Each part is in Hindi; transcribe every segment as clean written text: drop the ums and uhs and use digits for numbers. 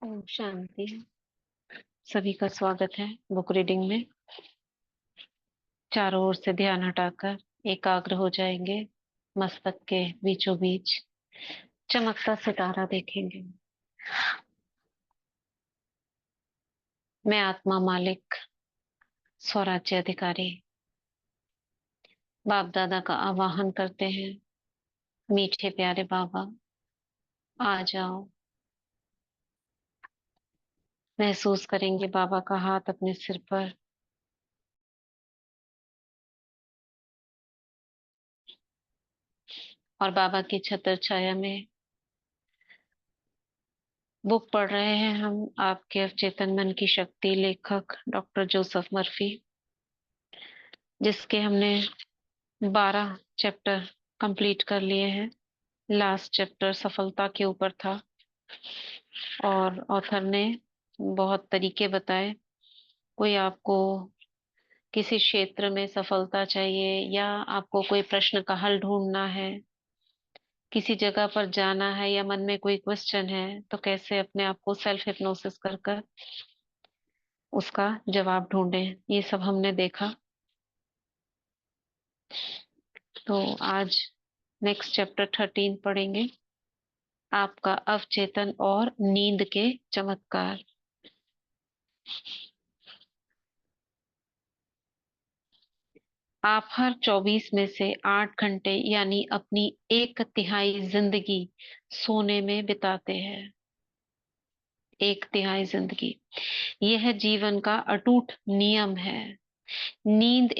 ओम शांति। सभी का स्वागत है बुक रीडिंग में। चारों ओर से ध्यान हटाकर एकाग्र हो जाएंगे। मस्तक के बीचों बीच चमकता सितारा देखेंगे। मैं आत्मा मालिक, स्वराज्य अधिकारी बाप दादा का आवाहन करते हैं। मीठे प्यारे बाबा, आ जाओ। महसूस करेंगे बाबा का हाथ अपने सिर पर। और बाबा की छत्र छाया में बुक पढ़ रहे हैं हम, आपके अवचेतन मन की शक्ति, लेखक डॉक्टर जोसेफ मर्फी, जिसके हमने 12 चैप्टर कंप्लीट कर लिए हैं। लास्ट चैप्टर सफलता के ऊपर था और ऑथर ने बहुत तरीके बताए। कोई आपको किसी क्षेत्र में सफलता चाहिए या आपको कोई प्रश्न का हल ढूंढना है, किसी जगह पर जाना है या मन में कोई क्वेश्चन है, तो कैसे अपने आप को सेल्फ हिप्नोसिस कर कर उसका जवाब ढूंढें, ये सब हमने देखा। तो आज नेक्स्ट चैप्टर 13 पढ़ेंगे, आपका अवचेतन और नींद के चमत्कार। आप हर 24 में से 8 घंटे यानी अपनी 1/3 जिंदगी सोने में बिताते हैं। 1/3 जिंदगी, यह जीवन का अटूट नियम है। नींद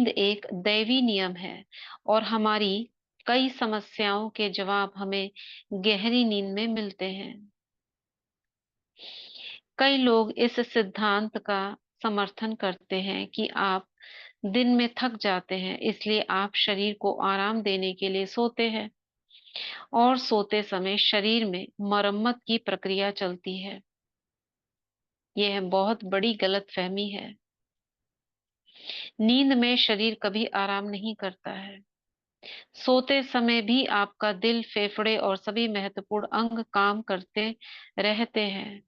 एक दैवी नियम है और हमारी कई समस्याओं के जवाब हमें गहरी नींद में मिलते हैं। कई लोग इस सिद्धांत का समर्थन करते हैं कि आप दिन में थक जाते हैं, इसलिए आप शरीर को आराम देने के लिए सोते हैं और सोते समय शरीर में मरम्मत की प्रक्रिया चलती है। यह बहुत बड़ी गलतफहमी है। नींद में शरीर कभी आराम नहीं करता है। सोते समय भी आपका दिल, फेफड़े और सभी महत्वपूर्ण अंग काम करते रहते हैं।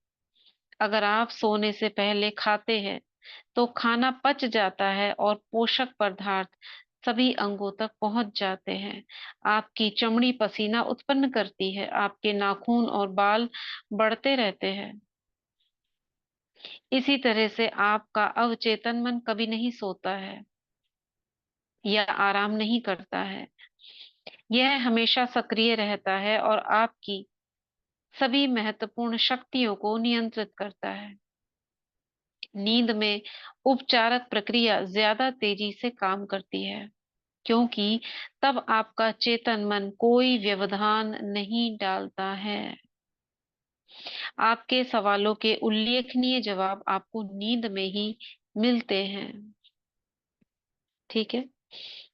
अगर आप सोने से पहले खाते हैं तो खाना पच जाता है और पोषक पदार्थ सभी अंगों तक पहुंच जाते हैं। आपकी चमड़ी पसीना उत्पन्न करती है, आपके नाखून और बाल बढ़ते रहते हैं। इसी तरह से आपका अवचेतन मन कभी नहीं सोता है या आराम नहीं करता है। यह हमेशा सक्रिय रहता है और आपकी सभी महत्वपूर्ण शक्तियों को नियंत्रित करता है। नींद में उपचारक प्रक्रिया ज्यादा तेजी से काम करती है क्योंकि तब आपका चेतन मन कोई व्यवधान नहीं डालता है। आपके सवालों के उल्लेखनीय जवाब आपको नींद में ही मिलते हैं। ठीक है,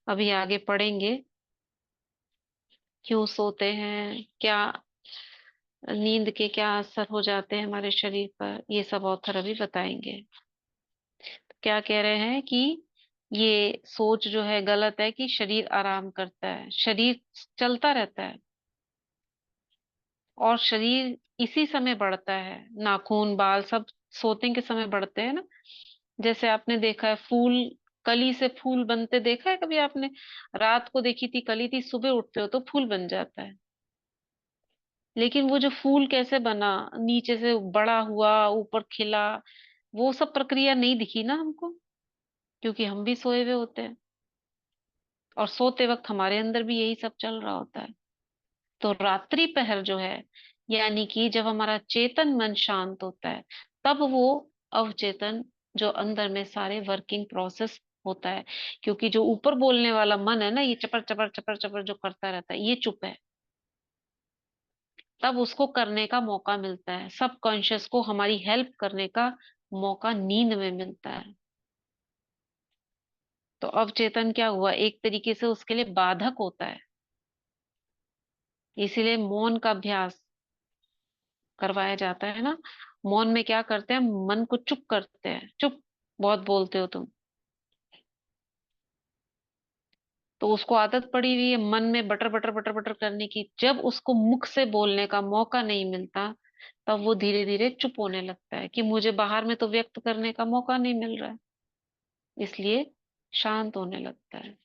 अभी आगे पढ़ेंगे। क्यों सोते हैं, क्या नींद के क्या असर हो जाते हैं हमारे शरीर पर, ये सब ऑथर अभी बताएंगे। क्या कह रहे हैं कि ये सोच जो है गलत है कि शरीर आराम करता है। शरीर चलता रहता है और शरीर इसी समय बढ़ता है। नाखून, बाल सब सोते के समय बढ़ते हैं ना। जैसे आपने देखा है फूल, कली से फूल बनते देखा है कभी आपने? रात को देखी थी कली थी, सुबह उठते हो तो फूल बन जाता है। लेकिन वो जो फूल कैसे बना, नीचे से बड़ा हुआ ऊपर खिला, वो सब प्रक्रिया नहीं दिखी ना हमको, क्योंकि हम भी सोए हुए होते हैं और सोते वक्त हमारे अंदर भी यही सब चल रहा होता है। तो रात्रि पहर जो है, यानी कि जब हमारा चेतन मन शांत होता है, तब वो अवचेतन जो अंदर में सारे वर्किंग प्रोसेस होता है। क्योंकि जो ऊपर बोलने वाला मन है ना, ये चपर चपर चपर चपर जो करता रहता है, ये चुप है। तब उसको करने का मौका मिलता है, सब कॉन्शियस को हमारी हेल्प करने का मौका नींद में मिलता है। तो अवचेतन क्या हुआ, एक तरीके से उसके लिए बाधक होता है। इसीलिए मौन का अभ्यास करवाया जाता है ना। मौन में क्या करते हैं, मन को चुप करते हैं। चुप, बहुत बोलते हो तुम। तो उसको आदत पड़ी हुई है मन में बटर बटर बटर बटर करने की। जब उसको मुख से बोलने का मौका नहीं मिलता, तब वो धीरे धीरे चुप होने लगता है कि मुझे बाहर में तो व्यक्त करने का मौका नहीं मिल रहा है, इसलिए शांत होने लगता है।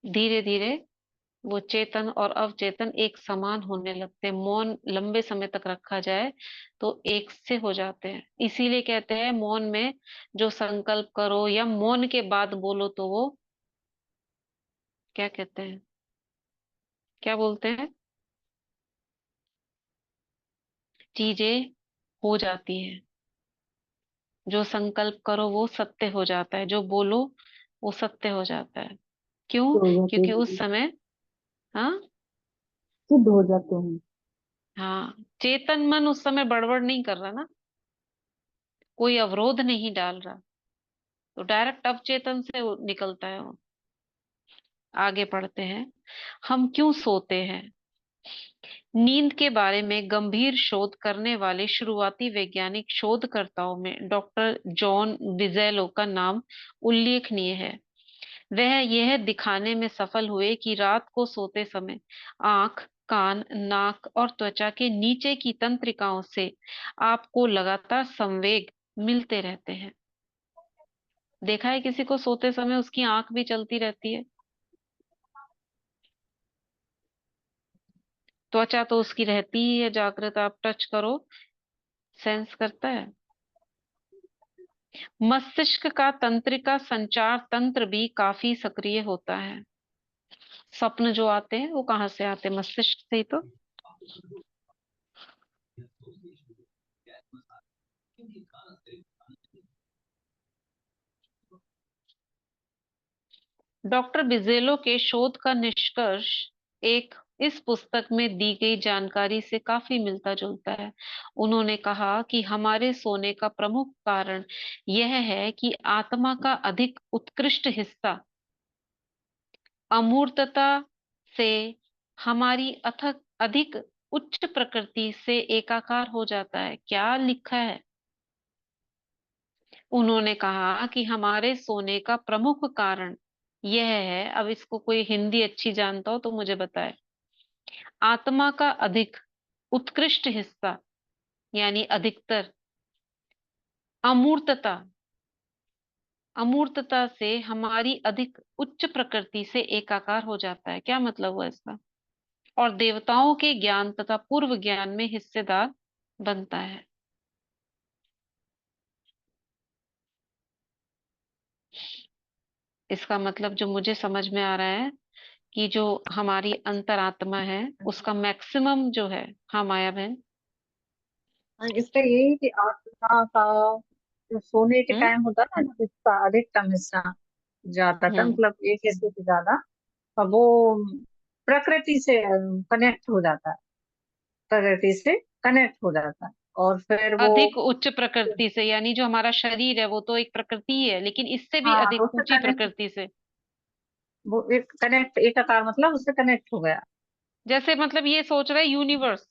धीरे धीरे वो चेतन और अवचेतन एक समान होने लगते हैं। मौन लंबे समय तक रखा जाए तो एक से हो जाते हैं। इसीलिए कहते हैं मौन में जो संकल्प करो या मौन के बाद बोलो तो वो क्या कहते हैं, क्या बोलते हैं, चीजें हो जाती हैं। जो संकल्प करो वो सत्य हो जाता है, जो बोलो वो सत्य हो जाता है। क्यों? हो जाते क्योंकि उस हैं, समय, हाँ, सिद्ध हो जाते हैं। हाँ, चेतन मन उस समय बड़बड़ नहीं कर रहा ना, कोई अवरोध नहीं डाल रहा, तो डायरेक्ट अवचेतन से वो निकलता है वो। आगे पढ़ते हैं। हम क्यों सोते हैं? नींद के बारे में गंभीर शोध करने वाले शुरुआती वैज्ञानिक शोधकर्ताओं में डॉक्टर जॉन डिजेलो का नाम उल्लेखनीय है। वह यह दिखाने में सफल हुए कि रात को सोते समय आंख, कान, नाक और त्वचा के नीचे की तंत्रिकाओं से आपको लगातार संवेग मिलते रहते हैं। देखा है किसी को सोते समय उसकी आंख भी चलती रहती है, त्वचा तो उसकी रहती ही है जागृत, आप टच करो सेंस करता है। मस्तिष्क का तंत्रिका संचार तंत्र भी काफी सक्रिय होता है। स्वप्न जो आते हैं वो कहाँ से आते हैं? मस्तिष्क से ही तो। डॉक्टर बिजेलो के शोध का निष्कर्ष एक इस पुस्तक में दी गई जानकारी से काफी मिलता जुलता है। उन्होंने कहा कि हमारे सोने का प्रमुख कारण यह है कि आत्मा का अधिक उत्कृष्ट हिस्सा अमूर्तता से हमारी अथक अधिक उच्च प्रकृति से एकाकार हो जाता है। क्या लिखा है? उन्होंने कहा कि हमारे सोने का प्रमुख कारण यह है, अब इसको कोई हिंदी अच्छी जानता हो तो मुझे बताए। आत्मा का अधिक उत्कृष्ट हिस्सा यानी अधिकतर अमूर्तता, अमूर्तता से हमारी अधिक उच्च प्रकृति से एकाकार हो जाता है। क्या मतलब हुआ इसका? और देवताओं के ज्ञान तथा पूर्व ज्ञान में हिस्सेदार बनता है। इसका मतलब जो मुझे समझ में आ रहा है कि जो हमारी अंतरात्मा है उसका मैक्सिमम जो है, हाँ माया बहन। हाँ, इसका यही कि आत्मा का जो सोने के हम्म। टाइम होता है ना, हिस्सा अधिकतम हिस्सा ज्यादातर, हम्म। मतलब एक हिस्से से ज्यादा, और वो प्रकृति से कनेक्ट हो जाता है, प्रकृति से कनेक्ट हो जाता है। और फिर वो, अधिक उच्च प्रकृति से यानी जो हमारा शरीर है वो तो एक प्रकृति ही है, लेकिन इससे भी हाँ, तो अधिक उससे ऊंची कनेक्ट, प्रकृति से। वो एक कनेक्ट, एक आकार, मतलब उससे कनेक्ट हो गया। जैसे मतलब ये सोच रहे यूनिवर्स,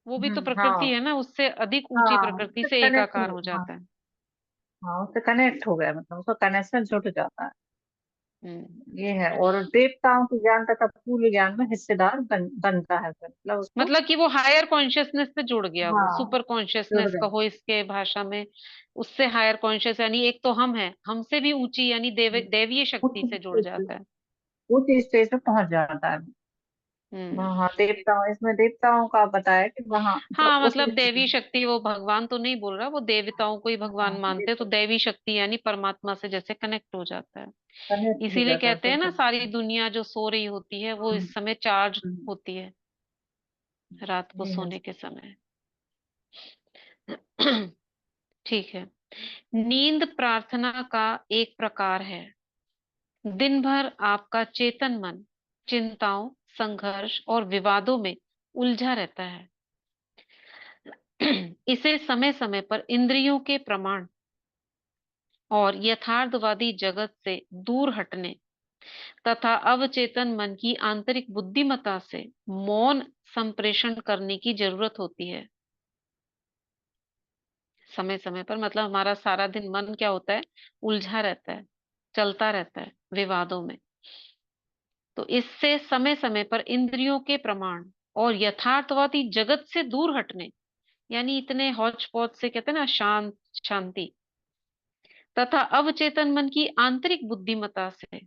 वो भी तो प्रकृति हाँ है ना, उससे अधिक ऊंची हाँ, प्रकृति उससे से कनेक्ट एकाकार हो, हो हाँ जाता है। हाँ, उससे कनेक्ट हो गया, मतलब उसका कनेक्शन जुट जाता है। हम्म। ये है, और देवताओं के ज्ञान तथा पूर्व ज्ञान में हिस्सेदार बनता है फिर, मतलब उसको। मतलब कि वो हायर कॉन्शियसनेस से जुड़ गया, वो हाँ, सुपर जुड़ कॉन्शियसनेस गया। कहो इसके भाषा में। उससे हायर कॉन्शियस यानी एक तो हम है, हमसे भी ऊंची यानी दैवीय उच्च शक्ति से जुड़ स्टेज पे, जाता है। उच्च स्टेज पे पहुंच जाता है। हम्म। हाँ, देवताओं, इसमें देवताओं का बताया कि वहाँ, मतलब हाँ, उस मतलब स्थिति दैवी में। शक्ति, वो भगवान तो नहीं बोल रहा, वो देवताओं को ही भगवान हाँ, मानते हैं, तो दैवी शक्ति यानी परमात्मा से जैसे कनेक्ट हो जाता है। कनेक्ट हो इसीलिए जाता है कहते फिर हैं ना तो। सारी दुनिया जो सो रही होती है वो हम्म, इस समय चार्ज हम्म, होती है, रात को ये है। सोने के समय। ठीक है। नींद प्रार्थना का एक प्रकार है। दिन भर आपका चेतन मन चिंताओं, संघर्ष और विवादों में उलझा रहता है। इसे समय समय पर इंद्रियों के प्रमाण और यथार्थवादी जगत से दूर हटने तथा अवचेतन मन की आंतरिक बुद्धिमत्ता से मौन संप्रेषण करने की जरूरत होती है। समय समय पर मतलब हमारा सारा दिन मन क्या होता है, उलझा रहता है, चलता रहता है विवादों में। तो इससे समय समय पर इंद्रियों के प्रमाण और यथार्थवादी जगत से दूर हटने, यानी इतने हौच पौच से, कहते हैं ना, शांत, शांति, तथा अवचेतन मन की आंतरिक बुद्धिमत्ता से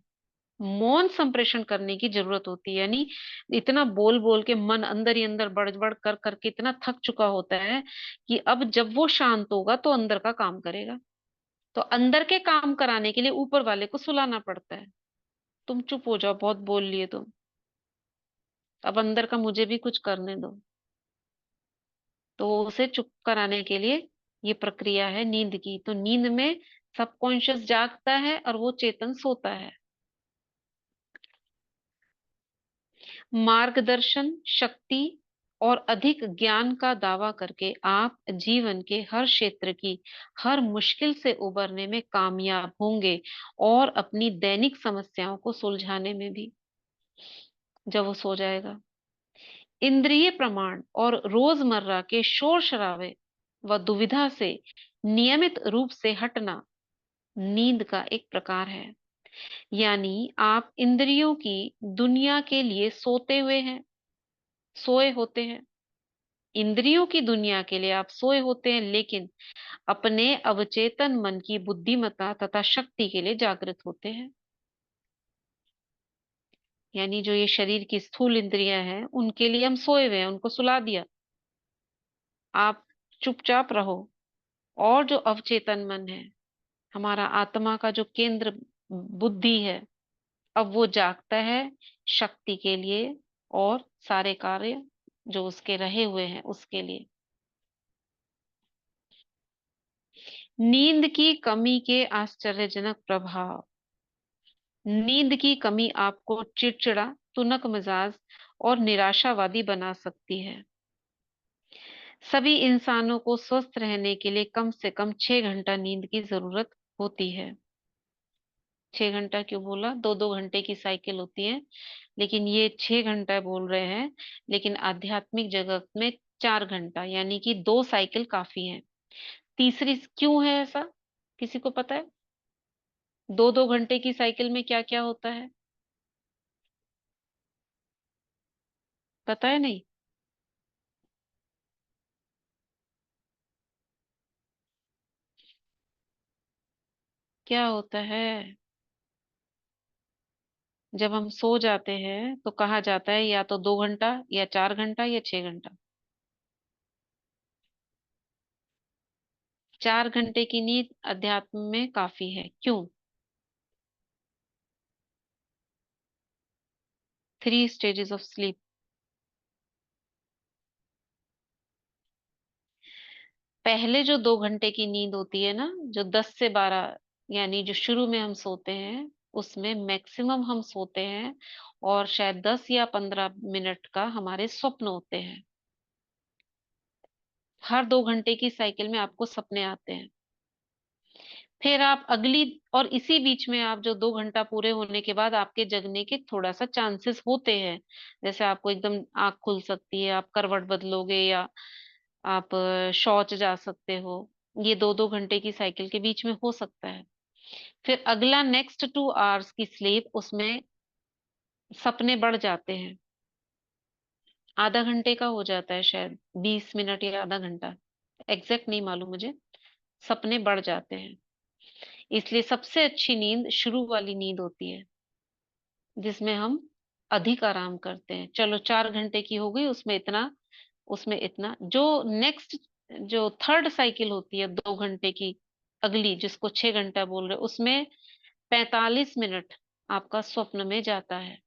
मौन संप्रेषण करने की जरूरत होती है। यानी इतना बोल बोल के मन अंदर ही अंदर बढ़ बढ़ कर करके इतना थक चुका होता है कि अब जब वो शांत होगा तो अंदर का काम करेगा। तो अंदर के काम कराने के लिए ऊपर वाले को सुलाना पड़ता है। तुम चुप हो जाओ, बहुत बोल लिए तुम, अब अंदर का मुझे भी कुछ करने दो। तो उसे चुप कराने के लिए ये प्रक्रिया है नींद की। तो नींद में सबकॉन्शियस जागता है और वो चेतन सोता है। मार्गदर्शन, शक्ति और अधिक ज्ञान का दावा करके आप जीवन के हर क्षेत्र की हर मुश्किल से उबरने में कामयाब होंगे, और अपनी दैनिक समस्याओं को सुलझाने में भी, जब वो सो जाएगा। इंद्रिय प्रमाण और रोजमर्रा के शोर शराबे व दुविधा से नियमित रूप से हटना नींद का एक प्रकार है। यानी आप इंद्रियों की दुनिया के लिए सोते हुए हैं, सोए होते हैं। इंद्रियों की दुनिया के लिए आप सोए होते हैं, लेकिन अपने अवचेतन मन की बुद्धिमत्ता तथा शक्ति के लिए जागृत होते हैं। यानी जो ये शरीर की स्थूल इंद्रियां हैं उनके लिए हम सोए हुए हैं, उनको सुला दिया, आप चुपचाप रहो। और जो अवचेतन मन है, हमारा आत्मा का जो केंद्र बुद्धि है, अब वो जागता है शक्ति के लिए और सारे कार्य जो उसके रहे हुए हैं उसके लिए। नींद की कमी के आश्चर्यजनक प्रभाव। नींद की कमी आपको चिड़चिड़ा, तुनक मिजाज और निराशावादी बना सकती है। सभी इंसानों को स्वस्थ रहने के लिए कम से कम 6 घंटा नींद की जरूरत होती है। 6 घंटा क्यों बोला? 2-2 घंटे की साइकिल होती है, लेकिन ये 6 घंटा बोल रहे हैं। लेकिन आध्यात्मिक जगत में 4 घंटा, यानी कि 2 साइकिल काफी है। तीसरी क्यों है ऐसा, किसी को पता है? 2-2 घंटे की साइकिल में क्या क्या होता है? पता है? नहीं? क्या होता है? जब हम सो जाते हैं तो कहा जाता है या तो 2 घंटा या 4 घंटा या 6 घंटा। 4 घंटे की नींद अध्यात्म में काफी है। क्यों? 3 स्टेजेस ऑफ स्लीप। पहले जो 2 घंटे की नींद होती है ना, जो 10 से 12, यानी जो शुरू में हम सोते हैं, उसमें मैक्सिमम हम सोते हैं, और शायद 10 या 15 मिनट का हमारे स्वप्न होते हैं। हर 2 घंटे की साइकिल में आपको सपने आते हैं। फिर आप अगली, और इसी बीच में आप जो 2 घंटा पूरे होने के बाद आपके जगने के थोड़ा सा चांसेस होते हैं। जैसे आपको एकदम आंख खुल सकती है, आप करवट बदलोगे, या आप शौच जा सकते हो। ये 2-2 घंटे की साइकिल के बीच में हो सकता है। फिर अगला नेक्स्ट 2 आवर्स की स्लीप, उसमें सपने बढ़ जाते हैं। आधा घंटे का हो जाता है, शायद 20 मिनट या आधा घंटा, एग्जैक्ट नहीं मालूम मुझे। सपने बढ़ जाते हैं। इसलिए सबसे अच्छी नींद शुरू वाली नींद होती है, जिसमें हम अधिक आराम करते हैं। चलो 4 घंटे की हो गई, उसमें इतना, उसमें इतना। जो नेक्स्ट, जो थर्ड साइकिल होती है 2 घंटे की, अगली जिसको 6 घंटा बोल रहे, उसमें 45 मिनट आपका स्वप्न में जाता है।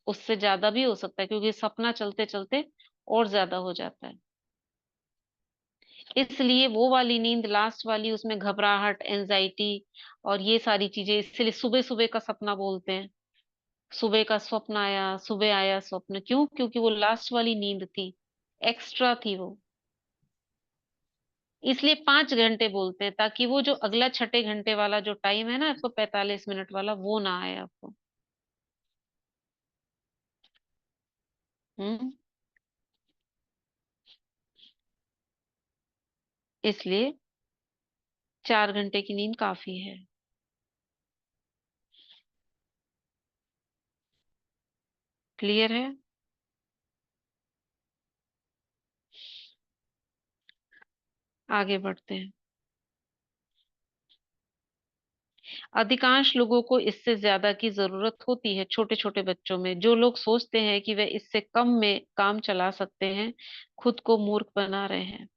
उससे ज्यादा भी हो सकता है, क्योंकि सपना चलते चलते और ज्यादा हो जाता है। इसलिए वो वाली नींद लास्ट वाली, उसमें घबराहट, एंजाइटी और ये सारी चीजें, इसलिए सुबह सुबह का सपना बोलते हैं। सुबह का स्वप्न आया, सुबह आया स्वप्न, क्यों? क्योंकि वो लास्ट वाली नींद थी, एक्स्ट्रा थी वो। इसलिए 5 घंटे बोलते हैं, ताकि वो जो अगला छठे घंटे वाला जो टाइम है ना, आपको 45 मिनट वाला, वो ना आए आपको। हम्म। इसलिए 4 घंटे की नींद काफी है। क्लियर है? आगे बढ़ते हैं। अधिकांश लोगों को इससे ज्यादा की जरूरत होती है। छोटे छोटे बच्चों में जो लोग सोचते हैं कि वे इससे कम में काम चला सकते हैं, खुद को मूर्ख बना रहे हैं।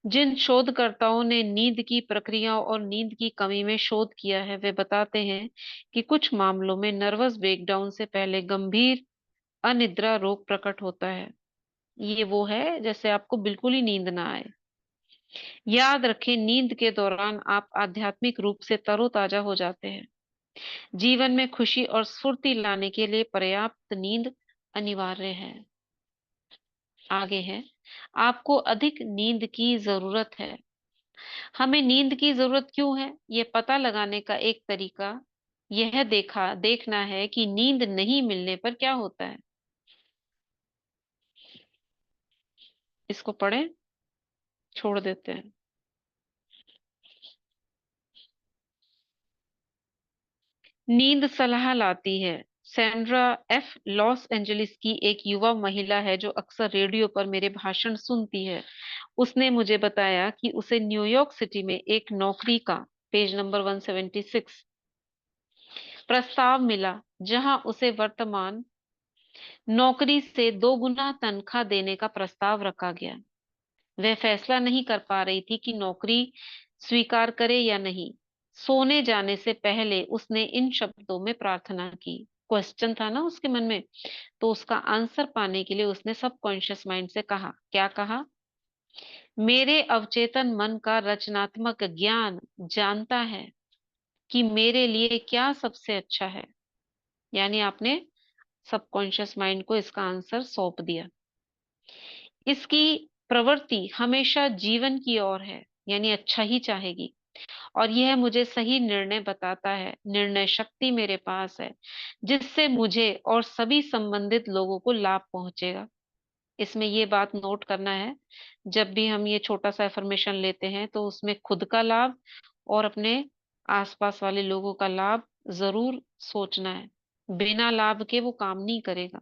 जिन शोधकर्ताओं ने नींद की प्रक्रियाओं और नींद की कमी में शोध किया है, वे बताते हैं कि कुछ मामलों में नर्वस ब्रेकडाउन से पहले गंभीर अनिद्रा रोग प्रकट होता है। ये वो है जैसे आपको बिल्कुल ही नींद ना आए। याद रखें, नींद के दौरान आप आध्यात्मिक रूप से तरोताजा हो जाते हैं। जीवन में खुशी और स्फूर्ति लाने के लिए पर्याप्त नींद अनिवार्य है। आगे है, आपको अधिक नींद की जरूरत है। हमें नींद की जरूरत क्यों है, ये पता लगाने का एक तरीका यह देखना है कि नींद नहीं मिलने पर क्या होता है। इसको पढ़ें, छोड़ देते हैं। नींद सलाह लाती है। सैंड्रा एफ लॉस एंजलिस की एक युवा महिला है जो अक्सर रेडियो पर मेरे भाषण सुनती है। उसने मुझे बताया कि उसे न्यूयॉर्क सिटी में एक नौकरी का, पेज नंबर 176, प्रस्ताव मिला, जहां उसे वर्तमान नौकरी से 2 गुना तनख्वाह देने का प्रस्ताव रखा गया। वह फैसला नहीं कर पा रही थी कि नौकरी स्वीकार करे या नहीं। सोने जाने से पहले उसने इन शब्दों में प्रार्थना की। क्वेश्चन था ना उसके मन में, तो उसका आंसर पाने के लिए उसने सबकॉन्शियस माइंड से कहा, क्या कहा? मेरे अवचेतन मन का रचनात्मक ज्ञान जानता है कि मेरे लिए क्या सबसे अच्छा है। यानी आपने सबकॉन्शियस माइंड को इसका आंसर सौंप दिया। इसकी प्रवृत्ति हमेशा जीवन की ओर है, यानी अच्छा ही चाहेगी। और यह मुझे सही निर्णय बताता है। निर्णय शक्ति मेरे पास है, जिससे मुझे और सभी संबंधित लोगों को लाभ पहुंचेगा। इसमें ये बात नोट करना है, जब भी हम ये छोटा सा एफर्मेशन लेते हैं तो उसमें खुद का लाभ और अपने आसपास वाले लोगों का लाभ जरूर सोचना है। बिना लाभ के वो काम नहीं करेगा।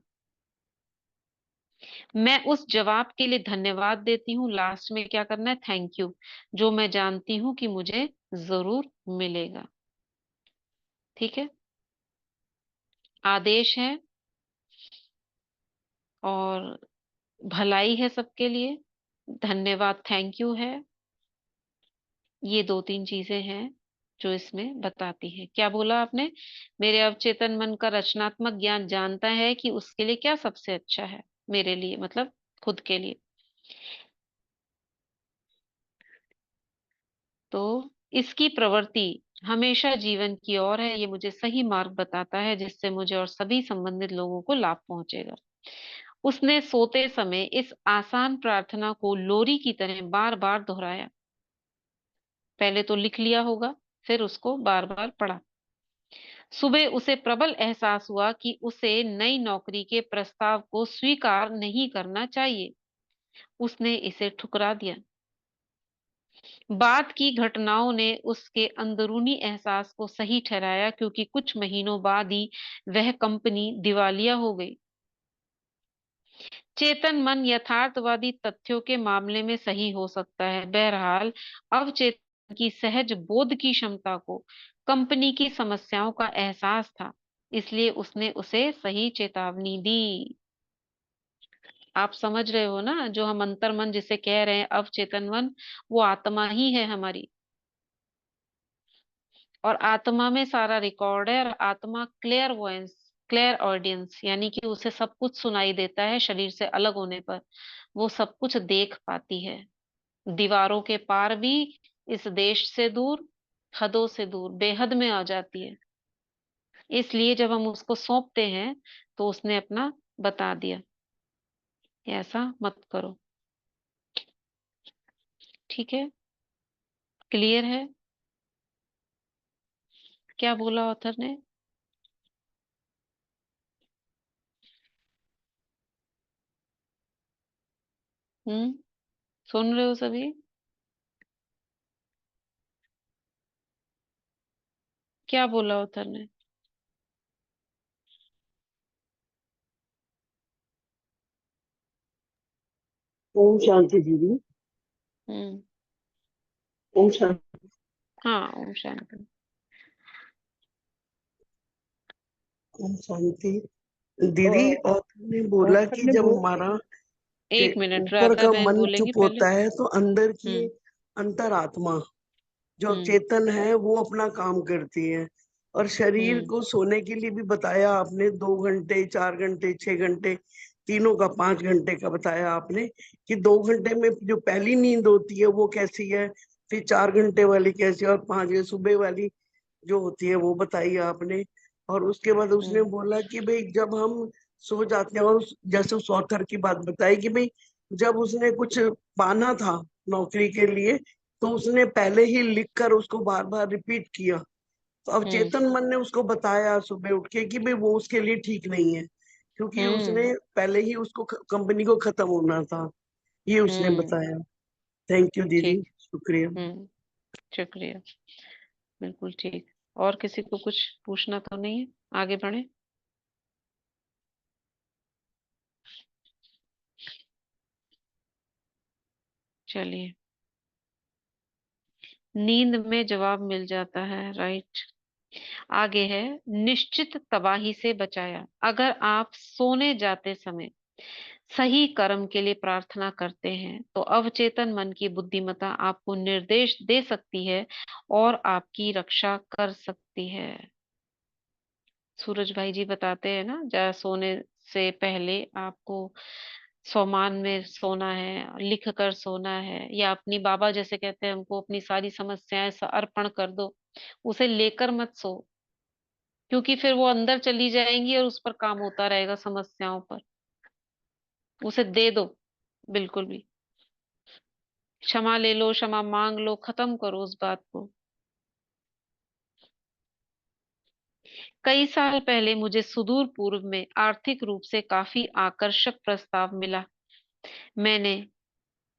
मैं उस जवाब के लिए धन्यवाद देती हूँ। लास्ट में क्या करना है? थैंक यू, जो मैं जानती हूँ कि मुझे जरूर मिलेगा। ठीक है, आदेश है और भलाई है सबके लिए। धन्यवाद, थैंक यू है। ये 2-3 चीजें हैं जो इसमें बताती है। क्या बोला आपने? मेरे अवचेतन मन का रचनात्मक ज्ञान जानता है कि उसके लिए क्या सबसे अच्छा है, मेरे लिए मतलब खुद के लिए। तो इसकी प्रवृत्ति हमेशा जीवन की ओर है। ये मुझे सही मार्ग बताता है, जिससे मुझे और सभी संबंधित लोगों को लाभ पहुंचेगा। उसने सोते समय इस आसान प्रार्थना को लोरी की तरह बार बार दोहराया। पहले तो लिख लिया होगा, फिर उसको बार बार पढ़ा। सुबह उसे प्रबल एहसास हुआ कि उसे नई नौकरी के प्रस्ताव को स्वीकार नहीं करना चाहिए। उसने इसे ठुकरा दिया। बाद की घटनाओं ने उसके अंदरूनी एहसास को सही ठहराया, क्योंकि कुछ महीनों बाद ही वह कंपनी दिवालिया हो गई। चेतन मन यथार्थवादी तथ्यों के मामले में सही हो सकता है, बहरहाल अवचेतन की सहज बोध की क्षमता को कंपनी की समस्याओं का एहसास था, इसलिए उसने उसे सही चेतावनी दी। आप समझ रहे हो ना, जो हम अंतर्मन जिसे कह रहे हैं अवचेतन मन, वो आत्मा ही है हमारी। और आत्मा में सारा रिकॉर्ड है, और आत्मा क्लियर वॉइस, क्लियर ऑडियंस, यानी कि उसे सब कुछ सुनाई देता है। शरीर से अलग होने पर वो सब कुछ देख पाती है, दीवारों के पार भी, इस देश से दूर, हदों से दूर, बेहद में आ जाती है। इसलिए जब हम उसको सौंपते हैं तो उसने अपना बता दिया, ऐसा मत करो। ठीक है, क्लियर है? क्या बोला ऑथर ने? हम्म, सुन रहे हो सभी? क्या बोला ऑथर ने? ओम शांति दीदी। हम्म, ओम शांति। हाँ, ओम शांति। ओम शांति। दीदी, और ऑथर ने बोला ऑथर कि ने जब वो हमारा एक मिनट, ऊपर राधा का बहन मन बोलेंगी चुप पहले। होता है तो अंदर की हम्म। अंतरात्मा जो हम्म। चेतन है वो अपना काम करती है। और शरीर हम्म। को सोने के लिए भी बताया आपने, 2 घंटे, 4 घंटे, 6 घंटे, तीनों का 5 घंटे का बताया आपने कि 2 घंटे में जो पहली नींद होती है वो कैसी है, फिर 4 घंटे वाली कैसी है, और 5 बजे सुबह वाली जो होती है वो बताई आपने। और उसके बाद उसने हम्म। बोला कि भाई जब हम सो जाते हैं, और जैसे उस ऑथर की बात बताई कि भाई जब उसने कुछ पाना था नौकरी के लिए, तो उसने पहले ही लिख कर उसको बार बार रिपीट किया। तो अब हम्म। चेतन मन ने उसको बताया सुबह उठ के कि भाई वो उसके लिए ठीक नहीं है, क्योंकि हम्म। उसने पहले ही उसको कंपनी को खत्म होना था, ये उसने हम्म। बताया। थैंक यू दीदी, ठीक। शुक्रिया। हम्म। शुक्रिया। बिल्कुल ठीक। और किसी को कुछ पूछना तो नहीं है? आगे बढ़े। चलिए। नींद में जवाब मिल जाता है, राइट। आगे है, निश्चित तबाही से बचाया। अगर आप सोने जाते समय सही कर्म के लिए प्रार्थना करते हैं तो अवचेतन मन की बुद्धिमत्ता आपको निर्देश दे सकती है और आपकी रक्षा कर सकती है। सूरज भाई जी बताते हैं ना, सोने से पहले आपको सोमान में सोना है, लिख कर सोना है, या अपनी बाबा जैसे कहते हैं हमको अपनी सारी समस्याएं अर्पण कर दो, उसे लेकर मत सो, क्योंकि फिर वो अंदर चली जाएंगी और उस पर काम होता रहेगा समस्याओं पर। उसे दे दो, बिल्कुल भी। क्षमा ले लो, क्षमा मांग लो, खत्म करो उस बात को। कई साल पहले मुझे सुदूर पूर्व में आर्थिक रूप से काफी आकर्षक प्रस्ताव मिला। मैंने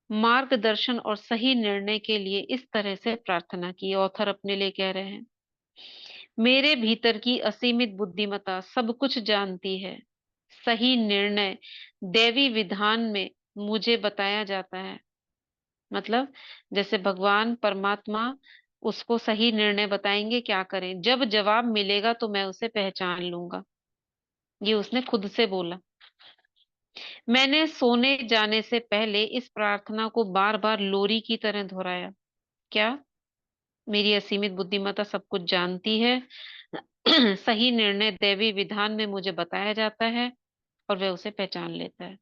मार्गदर्शन और सही निर्णय के लिए इस तरह से प्रार्थना की। ऑथर अपने लिए कह रहे हैं, मेरे भीतर की असीमित बुद्धिमत्ता सब कुछ जानती है। सही निर्णय दैवी विधान में मुझे बताया जाता है। मतलब जैसे भगवान परमात्मा उसको सही निर्णय बताएंगे क्या करें, जब जवाब मिलेगा तो मैं उसे पहचान लूंगा। ये उसने खुद से बोला। मैंने सोने जाने से पहले इस प्रार्थना को बार बार लोरी की तरह दोहराया। क्या? मेरी असीमित बुद्धिमत्ता सब कुछ जानती है। सही निर्णय दैवी विधान में मुझे बताया जाता है और वह उसे पहचान लेता है।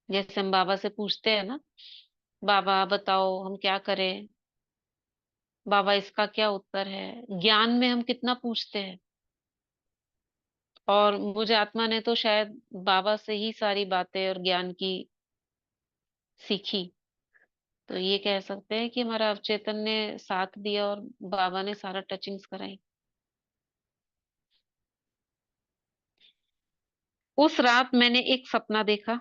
जैसे हम बाबा से पूछते हैं ना, बाबा बताओ हम क्या करें, बाबा इसका क्या उत्तर है। ज्ञान में हम कितना पूछते हैं, और मुझे आत्मा ने तो शायद बाबा से ही सारी बातें और ज्ञान की सीखी। तो ये कह सकते हैं कि हमारा अवचेतन ने साथ दिया और बाबा ने सारा टचिंग्स कराई। उस रात मैंने एक सपना देखा।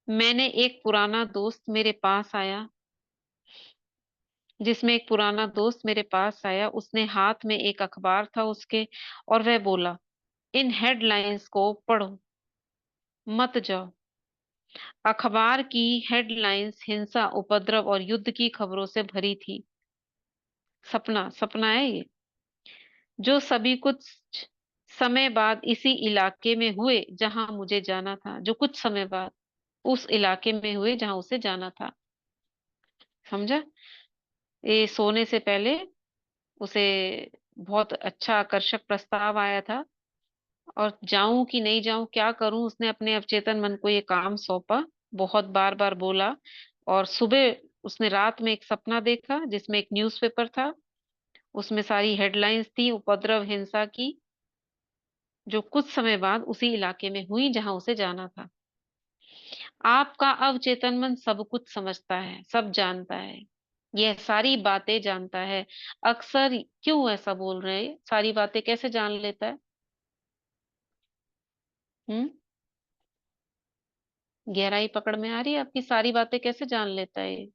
मैंने एक पुराना दोस्त मेरे पास आया जिसमें एक पुराना दोस्त मेरे पास आया, उसने हाथ में एक अखबार था उसके, और वह बोला, इन हेडलाइंस को पढ़ो, मत जाओ। अखबार की हेडलाइंस हिंसा, उपद्रव और युद्ध की खबरों से भरी थी। सपना सपना है ये, जो सभी कुछ समय बाद इसी इलाके में हुए जहां मुझे जाना था। जो कुछ समय बाद उस इलाके में हुए जहां उसे जाना था। समझा? ये सोने से पहले उसे बहुत अच्छा आकर्षक प्रस्ताव आया था, और जाऊं कि नहीं जाऊं, क्या करूं, उसने अपने अवचेतन मन को ये काम सौंपा। बहुत बार बार बोला, और सुबह उसने रात में एक सपना देखा जिसमें एक न्यूज़पेपर था। उसमें सारी हेडलाइंस थी उपद्रव हिंसा की, जो कुछ समय बाद उसी इलाके में हुई जहां उसे जाना था। आपका अवचेतन मन सब कुछ समझता है, सब जानता है, यह सारी बातें जानता है। अक्सर क्यों ऐसा बोल रहे हैं, सारी बातें कैसे जान लेता है? हम्म। गहराई पकड़ में आ रही है आपकी? सारी बातें कैसे जान लेता है ये?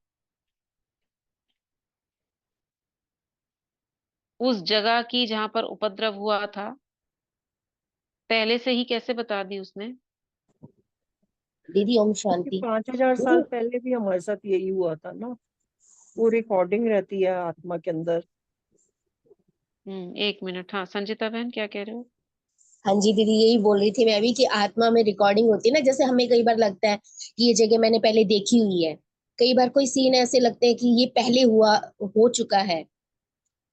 उस जगह की जहां पर उपद्रव हुआ था पहले से ही कैसे बता दी उसने? दीदी ओम क्योंकि शांति। 5,000 साल दीदी पहले भी हमारे साथ यही हुआ था ना। वो रिकॉर्डिंग रहती है आत्मा के अंदर। 1 मिनट। हाँ संजीता बहन क्या कह रहे हो? हाँ जी दीदी, यही बोल रही थी मैं भी कि आत्मा में रिकॉर्डिंग होती है ना, जैसे हमें कई बार लगता है कि ये जगह मैंने पहले देखी हुई है। कई बार कोई सीन ऐसे लगते हैं कि ये पहले हुआ, हो चुका है।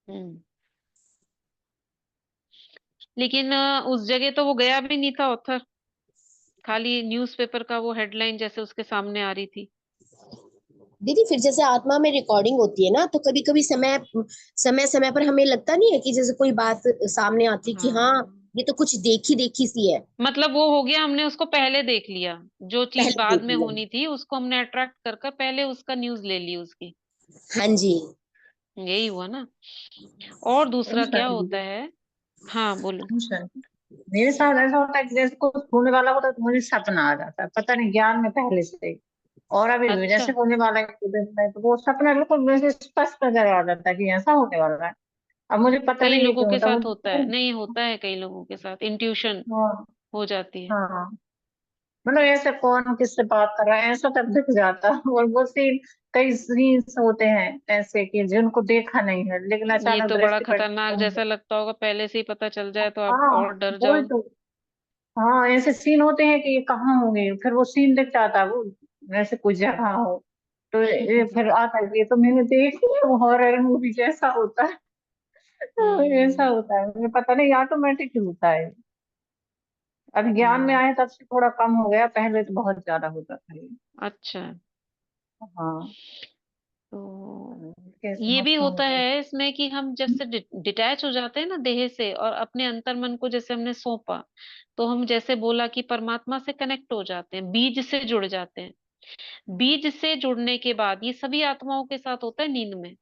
हम्म लेकिन उस जगह तो वो गया भी नहीं था ऑथर, खाली न्यूज़पेपर का वो हेडलाइन जैसे उसके सामने आ रही थी। दीदी फिर जैसे आत्मा में रिकॉर्डिंग होती है ना, तो कभी कभी समय समय समय पर हमें लगता नहीं है कि जैसे कोई बात सामने आती है कि हाँ, हाँ ये तो कुछ देखी देखी सी है। मतलब वो हो गया, हमने उसको पहले देख लिया, जो चीज पहले बाद देख में लिया। होनी थी उसको हमने अट्रैक्ट कर कर पहले उसका न्यूज ले ली उसकी। हाँ जी। यही हुआ ना। और दूसरा अच्छा क्या होता दीदी, है? हाँ बोलो। अच्छा, मेरे साथ ऐसा होता है कि जैसे कुछ होने वाला होता है तो मुझे सपना आ जाता है, पता नहीं ज्ञान में पहले से ही। और अभी भी अच्छा, जैसे होने वाला है कुछ दिन में, तो वो सपना बिल्कुल मुझे स्पष्ट नजर आ जाता है कि ऐसा होने वाला है। अब मुझे पता कई नहीं है लोगों क्यों के होता साथ होता है, मुझे। नहीं होता है कई लोगों के साथ इंट्यूशन हाँ, हो जाती है। हाँ, मतलब ऐसे कौन किससे बात कर रहा है ऐसा तक दिख जाता है। और वो सीन, कई सीन्स होते हैं ऐसे कि जिनको देखा नहीं है लेकिन ये अचानक तो बड़ा दृष्टि पड़ती खतरनाक है। जैसा लगता होगा, पहले से ही पता चल जाए तो आप हाँ, और डर वही जाओ। तो। हाँ, ऐसे सीन होते हैं कि ये कहाँ होंगे, फिर वो सीन दिख जाता है, वो वैसे कोई जगह हो। तो ये फिर आता है कि ये तो मैंने देखी है, वो हॉरर मूवी जैसा होता है। तो ऐसा हम्म होता है, मुझे पता नहीं ऑटोमेटिक होता है। अब ज्ञान में हम्म आए तब से थोड़ा कम हो गया, पहले तो बहुत ज्यादा होता था ये। अच्छा, हाँ, तो कैसे ये भी अच्छा होता होगा। है इसमें कि हम जब से डिटैच हो जाते हैं ना देह से, और अपने अंतर मन को जैसे हमने सौंपा, तो हम जैसे बोला कि परमात्मा से कनेक्ट हो जाते हैं, बीज से जुड़ जाते हैं। बीज से जुड़ने के बाद ये सभी आत्माओं के साथ होता है नींद में,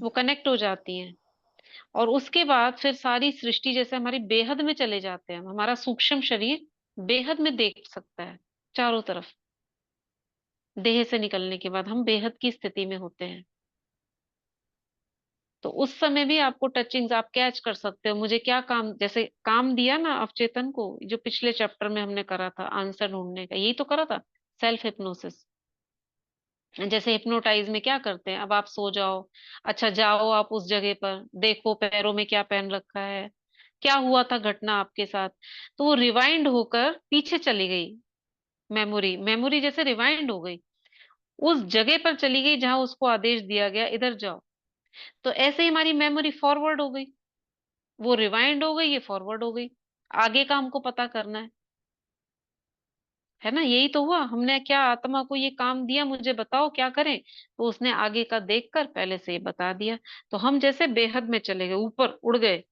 वो कनेक्ट हो जाती हैं। और उसके बाद फिर सारी सृष्टि जैसे हमारी बेहद में चले जाते हैं, हमारा सूक्ष्म शरीर बेहद में देख सकता है चारों तरफ। देह से निकलने के बाद हम बेहद की स्थिति में होते हैं। तो उस समय भी आपको टचिंग्स आप कैच कर सकते हो, मुझे क्या काम, जैसे काम दिया ना अवचेतन को, जो पिछले चैप्टर में हमने करा था आंसर ढूंढने का, यही तो करा था, सेल्फ हिप्नोसिस। जैसे हिप्नोटाइज में क्या करते हैं, अब आप सो जाओ, अच्छा जाओ आप उस जगह पर, देखो पैरों में क्या पहन रखा है, क्या हुआ था घटना आपके साथ, तो वो रिवाइंड होकर पीछे चली गई। मेमोरी मेमोरी जैसे रिवाइंड हो गई, उस जगह पर चली गई जहां उसको आदेश दिया गया इधर जाओ। तो ऐसे ही हमारी मेमोरी फॉरवर्ड हो गई, वो रिवाइंड हो गई, ये फॉरवर्ड हो गई। आगे का हमको पता करना है ना, यही तो हुआ, हमने क्या आत्मा को ये काम दिया, मुझे बताओ क्या करें, तो उसने आगे का देखकर पहले से ही बता दिया। तो हम जैसे बेहद में चले गए, ऊपर उड़ गए,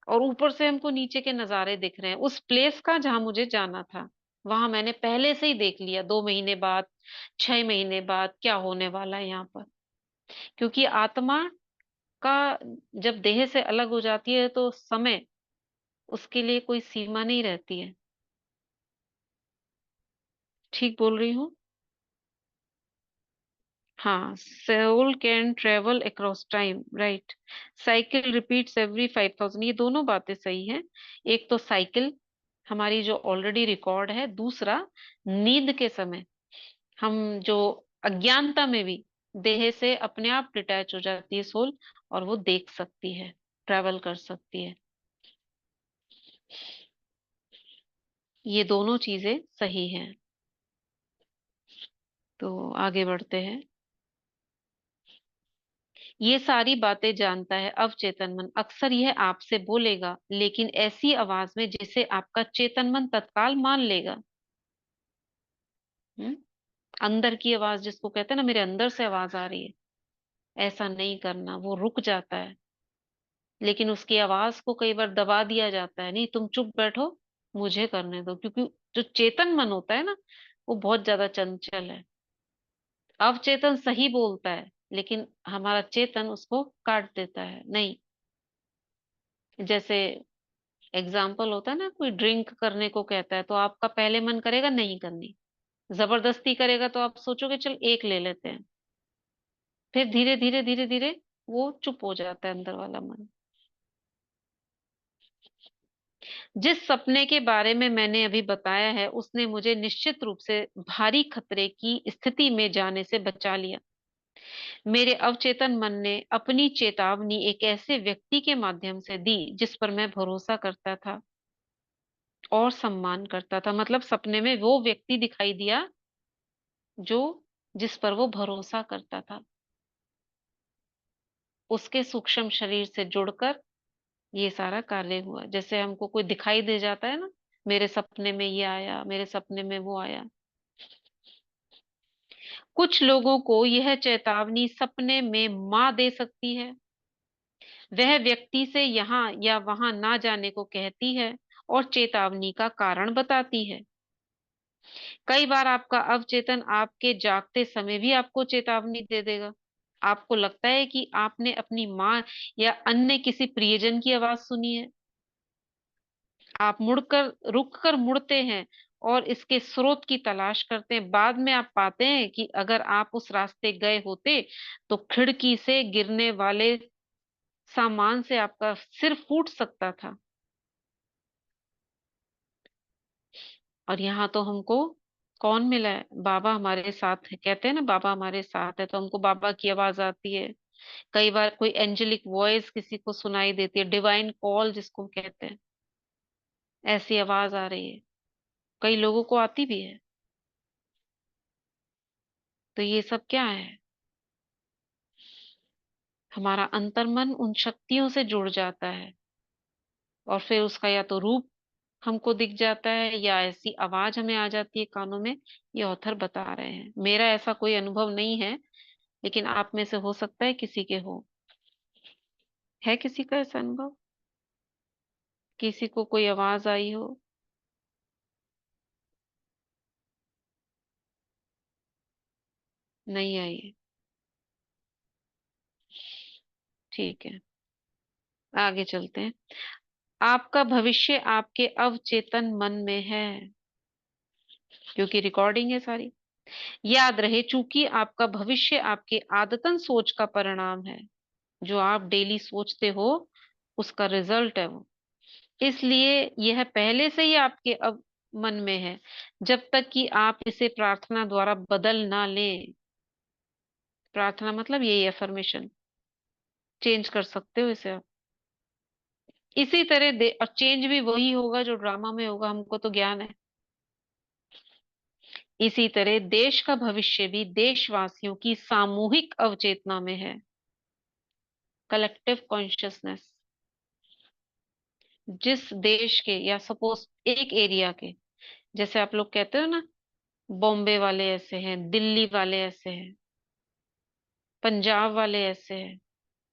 और ऊपर से हमको नीचे के नजारे दिख रहे हैं उस प्लेस का जहां मुझे जाना था। वहां मैंने पहले से ही देख लिया, 2 महीने बाद, 6 महीने बाद क्या होने वाला है यहाँ पर। क्योंकि आत्मा का जब देह से अलग हो जाती है तो समय, उसके लिए कोई सीमा नहीं रहती है। ठीक बोल रही हूँ? हाँ, soul can travel across time, right. Cycle repeats every 5,000, ये दोनों बातें सही हैं। एक तो साइकिल हमारी जो ऑलरेडी रिकॉर्ड है, दूसरा नींद के समय हम जो अज्ञानता में भी देह से अपने आप डिटैच हो जाती है सोल, और वो देख सकती है, ट्रेवल कर सकती है। ये दोनों चीजें सही हैं। तो आगे बढ़ते हैं। ये सारी बातें जानता है अवचेतन मन, अक्सर यह आपसे बोलेगा लेकिन ऐसी आवाज में जिसे आपका चेतन मन तत्काल मान लेगा। हम्म अंदर की आवाज जिसको कहते हैं ना, मेरे अंदर से आवाज आ रही है, ऐसा नहीं करना, वो रुक जाता है। लेकिन उसकी आवाज को कई बार दबा दिया जाता है, नहीं तुम चुप बैठो, मुझे करने दो, क्योंकि जो चेतन मन होता है ना, वो बहुत ज्यादा चंचल है। अवचेतन सही बोलता है, लेकिन हमारा चेतन उसको काट देता है, नहीं। जैसे एग्जाम्पल होता है ना, कोई ड्रिंक करने को कहता है तो आपका पहले मन करेगा नहीं करनी, जबरदस्ती करेगा तो आप सोचोगे चल एक ले लेते हैं, फिर धीरे धीरे धीरे धीरे वो चुप हो जाता है अंदर वाला मन। जिस सपने के बारे में मैंने अभी बताया है उसने मुझे निश्चित रूप से भारी खतरे की स्थिति में जाने से बचा लिया। मेरे अवचेतन मन ने अपनी चेतावनी एक ऐसे व्यक्ति के माध्यम से दी जिस पर मैं भरोसा करता था और सम्मान करता था। मतलब सपने में वो व्यक्ति दिखाई दिया जो जिस पर वो भरोसा करता था। उसके सूक्ष्म शरीर से जुड़कर ये सारा कार्य हुआ। जैसे हमको कोई दिखाई दे जाता है ना, मेरे सपने में ये आया, मेरे सपने में वो आया। कुछ लोगों को यह चेतावनी सपने में मां दे सकती है। वह व्यक्ति से यहाँ या वहां ना जाने को कहती है और चेतावनी का कारण बताती है। कई बार आपका अवचेतन आपके जागते समय भी आपको चेतावनी दे देगा। आपको लगता है कि आपने अपनी माँ या अन्य किसी प्रियजन की आवाज सुनी है। आप मुड़कर रुक कर मुड़ते हैं और इसके स्रोत की तलाश करते हैं। बाद में आप पाते हैं कि अगर आप उस रास्ते गए होते तो खिड़की से गिरने वाले सामान से आपका सिर फूट सकता था। और यहाँ तो हमको कौन मिला है? बाबा हमारे साथ है। कहते हैं ना बाबा हमारे साथ है, तो हमको बाबा की आवाज आती है। कई बार कोई एंजेलिक वॉइस किसी को सुनाई देती है, डिवाइन कॉल जिसको कहते हैं, ऐसी आवाज आ रही है। कई लोगों को आती भी है। तो ये सब क्या है? हमारा अंतर्मन उन शक्तियों से जुड़ जाता है और फिर उसका या तो रूप हमको दिख जाता है या ऐसी आवाज हमें आ जाती है कानों में। ये ऑथर बता रहे हैं। मेरा ऐसा कोई अनुभव नहीं है, लेकिन आप में से हो सकता है किसी के हो। है किसी का ऐसा अनुभव? किसी को कोई आवाज आई हो? नहीं आई है? ठीक है, आगे चलते हैं। आपका भविष्य आपके अवचेतन मन में है, क्योंकि रिकॉर्डिंग है सारी। याद रहे, चूंकि आपका भविष्य आपके आदतन सोच का परिणाम है। जो आप डेली सोचते हो उसका रिजल्ट है वो। इसलिए यह पहले से ही आपके अब मन में है, जब तक कि आप इसे प्रार्थना द्वारा बदल ना लें। प्रार्थना मतलब यही अफर्मेशन, चेंज कर सकते हो इसे आप। इसी तरह और चेंज भी वही होगा जो ड्रामा में होगा, हमको तो ज्ञान है। इसी तरह देश का भविष्य भी देशवासियों की सामूहिक अवचेतना में है, कलेक्टिव कॉन्शियसनेस। जिस देश के या सपोज एक एरिया के, जैसे आप लोग कहते हो ना, बॉम्बे वाले ऐसे हैं, दिल्ली वाले ऐसे हैं, पंजाब वाले ऐसे हैं,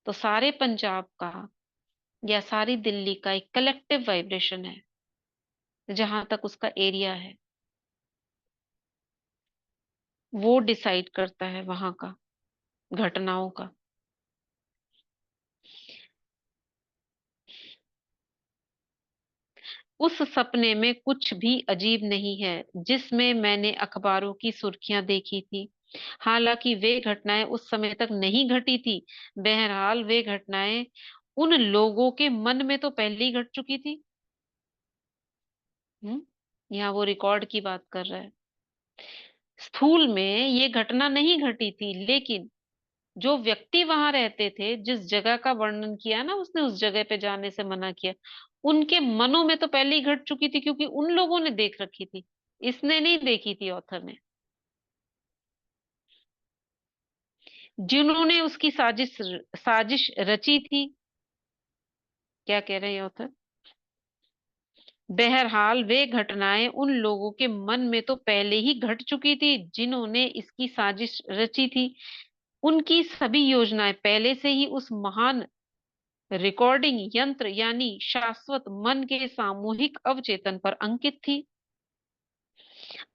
तो सारे पंजाब का या सारी दिल्ली का एक कलेक्टिव वाइब्रेशन है जहां तक उसका एरिया है। वो डिसाइड करता है वहां का घटनाओं का। उस सपने में कुछ भी अजीब नहीं है जिसमें मैंने अखबारों की सुर्खियां देखी थी। हालांकि वे घटनाएं उस समय तक नहीं घटी थी। बहरहाल वे घटनाएं उन लोगों के मन में तो पहले ही घट चुकी थी। यहाँ वो रिकॉर्ड की बात कर रहा है। स्थूल में ये घटना नहीं घटी थी, लेकिन जो व्यक्ति वहां रहते थे, जिस जगह का वर्णन किया ना उसने, उस जगह पे जाने से मना किया, उनके मनों में तो पहले ही घट चुकी थी, क्योंकि उन लोगों ने देख रखी थी। इसने नहीं देखी थी, ऑथर ने। जिन्होंने उसकी साजिश साजिश रची थी। क्या कह रहे हैं ऑथर? बहरहाल वे घटनाएं उन लोगों के मन में तो पहले ही घट चुकी थी जिन्होंने इसकी साजिश रची थी। उनकी सभी योजनाएं पहले से ही उस महान रिकॉर्डिंग यंत्र यानी शाश्वत मन के सामूहिक अवचेतन पर अंकित थी।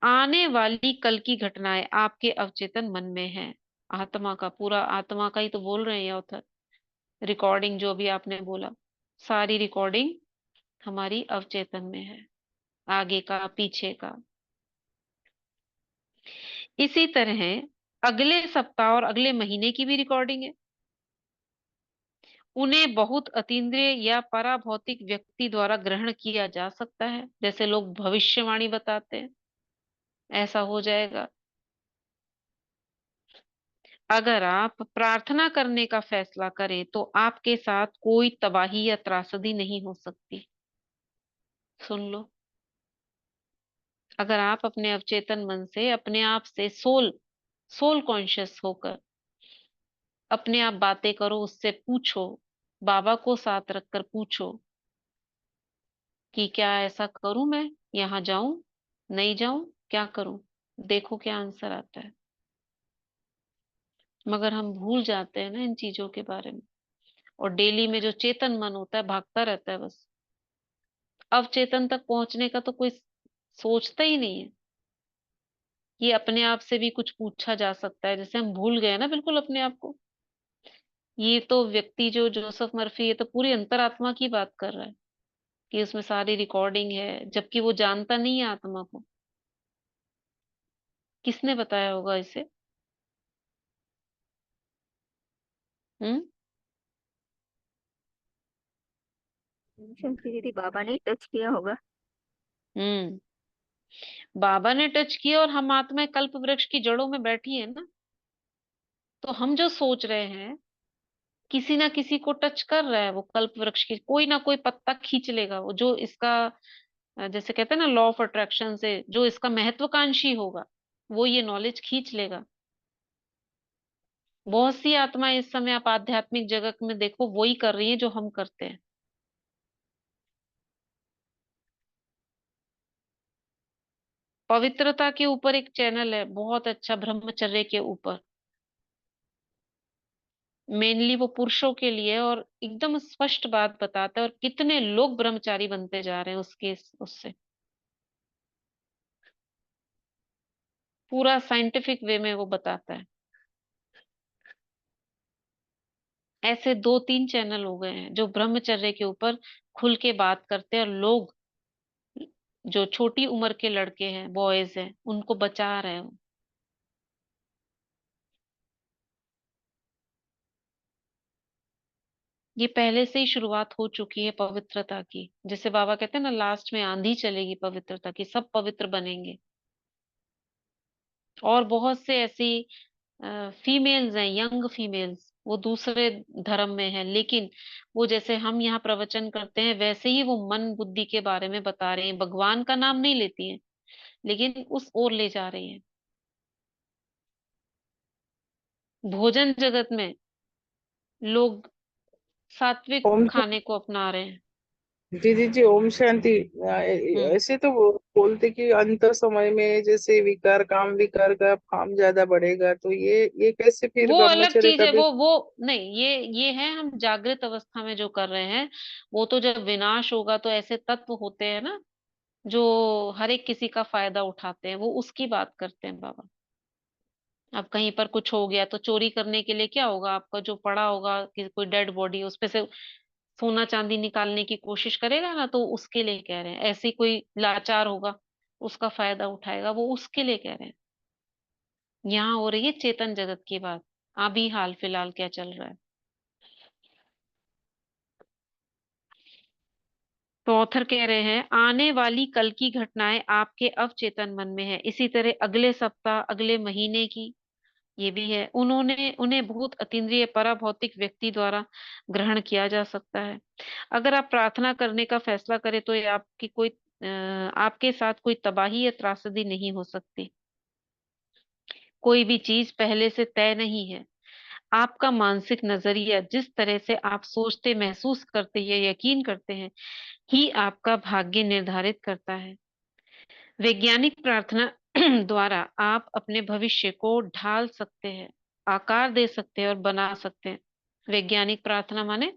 आने वाली कल की घटनाएं आपके अवचेतन मन में है। आत्मा का, पूरा आत्मा का ही तो बोल रहे हैं ऑथर। रिकॉर्डिंग जो भी आपने बोला, सारी रिकॉर्डिंग हमारी अवचेतन में है, आगे का पीछे का। इसी तरह अगले सप्ताह और अगले महीने की भी रिकॉर्डिंग है। उन्हें बहुत अतीन्द्रिय या पराभौतिक व्यक्ति द्वारा ग्रहण किया जा सकता है। जैसे लोग भविष्यवाणी बताते हैं, ऐसा हो जाएगा। अगर आप प्रार्थना करने का फैसला करें तो आपके साथ कोई तबाही या त्रासदी नहीं हो सकती। सुन लो, अगर आप अपने अवचेतन मन से, अपने आप से सोल सोल कॉन्शियस होकर अपने आप बातें करो, उससे पूछो, बाबा को साथ रखकर पूछो कि क्या ऐसा करूं, मैं यहाँ जाऊं, नहीं जाऊं, क्या करूं, देखो क्या आंसर आता है। मगर हम भूल जाते हैं ना इन चीजों के बारे में, और डेली में जो चेतन मन होता है भागता रहता है बस। अवचेतन तक पहुंचने का तो कोई सोचता ही नहीं है कि अपने आप से भी कुछ पूछा जा सकता है। जैसे हम भूल गए ना बिल्कुल अपने आप को। ये तो व्यक्ति जो जोसेफ मर्फी, ये तो पूरी अंतरात्मा की बात कर रहा है कि उसमें सारी रिकॉर्डिंग है, जबकि वो जानता नहीं है आत्मा को। किसने बताया होगा इसे? हम्म। शंकर दीदी, बाबा ने टच किया होगा। हम्म। बाबा ने टच किया, और हम आत्मा कल्प वृक्ष की जड़ों में बैठी है ना, तो हम जो सोच रहे हैं किसी ना किसी को टच कर रहा है। वो कल्प वृक्ष की कोई ना कोई पत्ता खींच लेगा, वो जो इसका जैसे कहते हैं ना लॉ ऑफ अट्रैक्शन से, जो इसका महत्वाकांक्षी होगा वो ये नॉलेज खींच लेगा। बहुत सी आत्माएं इस समय आप आध्यात्मिक जगत में देखो वही कर रही है जो हम करते हैं। पवित्रता के ऊपर एक चैनल है बहुत अच्छा, ब्रह्मचर्य के ऊपर, मेनली वो पुरुषों के लिए है, और एकदम स्पष्ट बात बताता है, और कितने लोग ब्रह्मचारी बनते जा रहे हैं उसके उससे। पूरा साइंटिफिक वे में वो बताता है। ऐसे 2-3 चैनल हो गए हैं जो ब्रह्मचर्य के ऊपर खुल के बात करते हैं, और लोग जो छोटी उम्र के लड़के हैं, बॉयज हैं, उनको बचा रहे हो। ये पहले से ही शुरुआत हो चुकी है पवित्रता की। जैसे बाबा कहते हैं ना, लास्ट में आंधी चलेगी पवित्रता की, सब पवित्र बनेंगे। और बहुत से ऐसी फीमेल्स हैं, यंग फीमेल्स, वो दूसरे धर्म में है, लेकिन वो जैसे हम यहाँ प्रवचन करते हैं वैसे ही वो मन बुद्धि के बारे में बता रहे हैं। भगवान का नाम नहीं लेती हैं, लेकिन उस ओर ले जा रही हैं। भोजन जगत में लोग सात्विक ओम खाने को अपना रहे हैं। दीदी जी, ओम शांति। हम्म। ऐसे तो वो बोलते कि अंत समय में जैसे विकार, काम विकार का फार्म ज्यादा बढ़ेगा, तो ये कैसे फिर वो अलग ब्रह्मचर्य चीज का है, भी? वो नहीं, ये है हम जागृत अवस्था में जो कर रहे हैं। वो तो जब विनाश होगा तो ऐसे तत्व होते हैं ना जो हर एक किसी का फायदा उठाते हैं, वो उसकी बात करते हैं बाबा। अब कहीं पर कुछ हो गया तो चोरी करने के लिए क्या होगा, आपका जो पड़ा होगा कि कोई डेड बॉडी, उस पे से सोना चांदी निकालने की कोशिश करेगा ना, तो उसके लिए कह रहे हैं। ऐसे ही कोई लाचार होगा, उसका फायदा उठाएगा, वो उसके लिए कह रहे हैं। यहाँ हो रही है चेतन जगत की बात। अभी हाल फिलहाल क्या चल रहा है। तो ऑथर कह रहे हैं आने वाली कल की घटनाएं आपके अवचेतन मन में है, इसी तरह अगले सप्ताह, अगले महीने की ये भी है। उन्होंने उन्हें भूत, अतीन्द्रिय, पराभौतिक व्यक्ति द्वारा ग्रहण किया जा सकता है। अगर आप प्रार्थना करने का फैसला करें तो ये आपके साथ कोई तबाही या त्रासदी नहीं हो सकती। कोई भी चीज पहले से तय नहीं है। आपका मानसिक नजरिया, जिस तरह से आप सोचते, महसूस करते या यकीन करते हैं, ही आपका भाग्य निर्धारित करता है। वैज्ञानिक प्रार्थना द्वारा आप अपने भविष्य को ढाल सकते हैं, आकार दे सकते हैं और बना सकते हैं। वैज्ञानिक प्रार्थना माने